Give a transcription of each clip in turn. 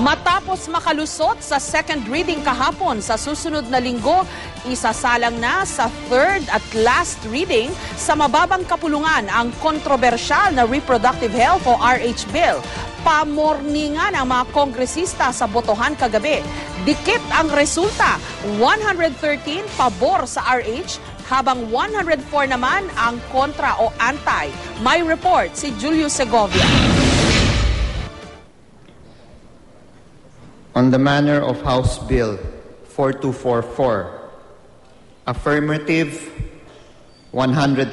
Matapos makalusot sa second reading kahapon, sa susunod na linggo, isasalang na sa third at last reading sa mababang kapulungan ang kontrobersyal na Reproductive Health o RH Bill. Pamorningan ang mga kongresista sa botohan kagabi. Dikit ang resulta, 113 pabor sa RH, habang 104 naman ang kontra o anti. May report si Julio Segovia. On the manner of House Bill 4244, affirmative 113,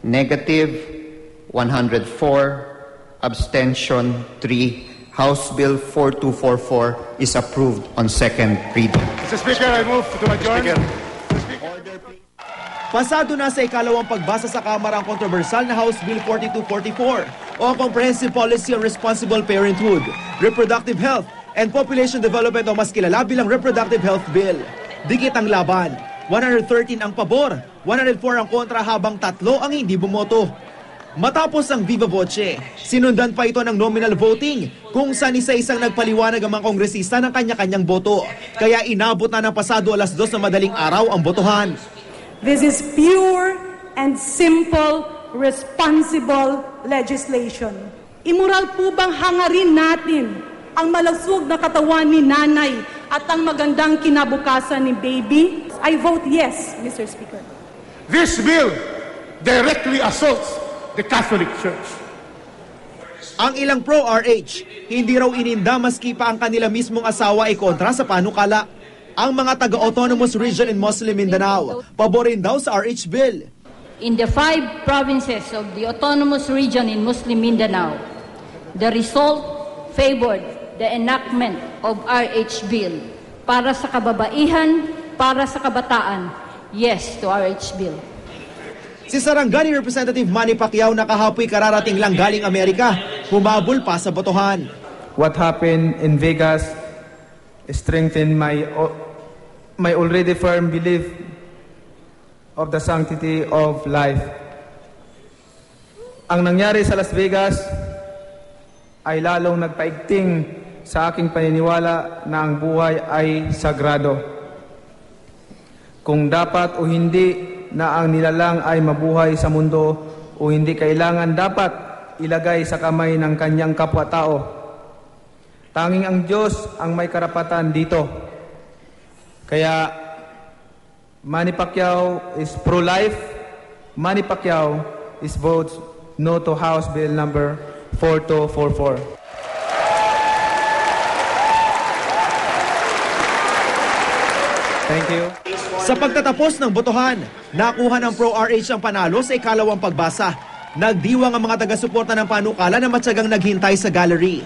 negative 104, abstention 3. House Bill 4244 is approved on second reading. Mr. Speaker, I move to adjourn. Pasado na sa ikalawang pagbasa sa Kamara ang kontrobersyal na House Bill 4244 o ang Comprehensive Policy on Responsible Parenthood, Reproductive Health, and Population Development o mas kilala bilang Reproductive Health Bill. Dikit ang laban, 113 ang pabor, 104 ang kontra habang 3 ang hindi bumoto. Matapos ang Viva Voce, sinundan pa ito ng nominal voting kung saan isa-isang nagpaliwanag ang mga kongresista ng kanya-kanyang boto. Kaya inabot na ng pasado 2:00 na madaling araw ang botohan. This is pure and simple, responsible legislation. Immoral po bang hangarin natin ang malusog na katawan ni nanay at ang magandang kinabukasan ni baby? I vote yes, Mr. Speaker. This bill directly assaults the Catholic Church. Ang ilang pro-RH, hindi raw ininda maski pa ang kanila mismong asawa ay kontra sa panukala. Ang mga taga-autonomous region in Muslim Mindanao, paborin daw sa RH Bill. In the 5 provinces of the autonomous region in Muslim Mindanao, the result favored the enactment of RH Bill. Para sa kababaihan, para sa kabataan, yes to RH Bill. Si Sarangani Representative Manny Pacquiao na kahapoy kararating lang galing Amerika, humabol pa sa botohan. What happened in Vegas strengthened my already firm belief of the sanctity of life. Ang nangyari sa Las Vegas ay lalong nagpaigting sa aking paniniwala na ang buhay ay sagrado. Kung dapat o hindi na ang nilalang ay mabuhay sa mundo o hindi kailangan dapat ilagay sa kamay ng kanyang kapwa-tao. Tanging ang Diyos ang may karapatan dito. Kaya Manny Pacquiao is pro-life. Manny Pacquiao is votes no to House Bill number 4244. Thank you. Sa pagtatapos ng botohan, nakuha ng pro-RH ang panalo sa ikalawang pagbasa. Nagdiwang ang mga taga-suporta ng panukala na matyagang naghintay sa gallery.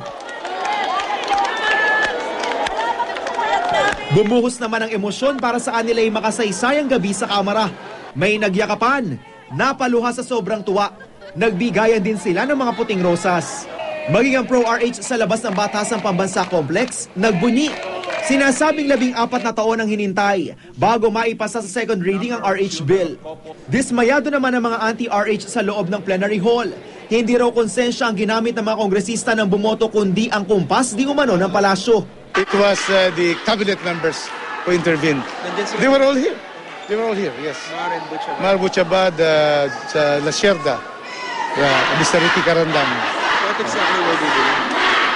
Bumuhos naman ang emosyon para sa kanila ay makasaysayang gabi sa Kamara. May nagyakapan, napaluha sa sobrang tuwa. Nagbigayan din sila ng mga puting rosas. Maging ang pro-RH sa labas ng Batasang Pambansa Complex, nagbunyi. Sinasabing 14 na taon ang hinintay bago maipasa sa second reading ang RH Bill. Dismayado naman ang mga anti-RH sa loob ng plenary hall. Hindi raw konsensya ang ginamit ng mga kongresista ng bumoto kundi ang kumpas di umano ng palasyo. It was the cabinet members who intervened. They were all here. They were all here, yes. Mar Butchabad, La Sierda, Mr. Ricky Carandam. What exactly were they doing?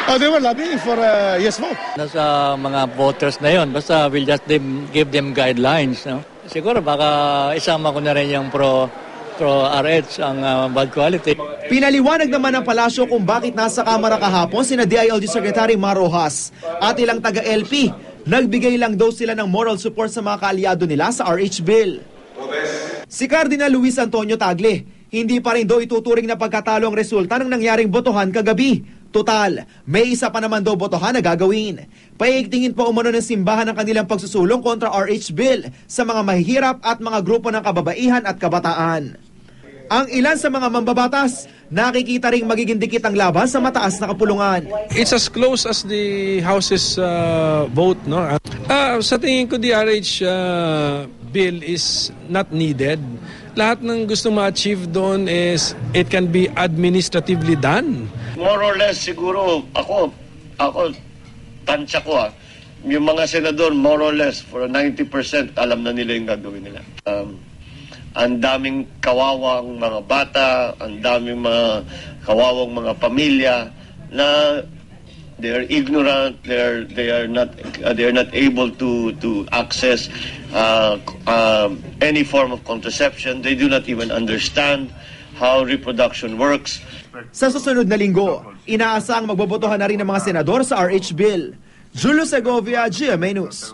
Oh, they were lobbying for a yes vote. Nasa mga voters na yon, basta we'll just give them guidelines. No? Siguro baka isama ko na rin yung pro-RH ang bad quality. Pinaliwanag naman ng palasyo kung bakit nasa Kamara kahapon sina DILG Secretary Mar Rojas at ilang taga-LP. Nagbigay lang daw sila ng moral support sa mga kaalyado nila sa RH Bill. Si Cardinal Luis Antonio Tagle, hindi pa rin daw ituturing na pagkatalo ang resulta ng nangyaring botohan kagabi. Total, may isa pa naman daw botohan na gagawin. Paigtingin pa umano ng simbahan ang kanilang pagsusulong kontra RH Bill sa mga mahihirap at mga grupo ng kababaihan at kabataan. Ang ilan sa mga mambabatas, nakikita ring magiging dikit ang laban sa mataas na kapulungan. It's as close as the House's vote, no? Sa tingin ko, the RH bill is not needed. Lahat ng gusto ma-achieve doon is it can be administratively done. More or less siguro ako ako, tansya ko yung mga senador, more or less, for 90%, alam na nila yung gagawin nila. Ang daming kawawang mga bata, ang daming mga kawawang mga pamilya na they are ignorant, they are not able to access any form of contraception. They do not even understand how reproduction works. Sa susunod na linggo, inaasang magbobotohan na rin ng mga senador sa RH Bill. Julio Segovia, GMA News.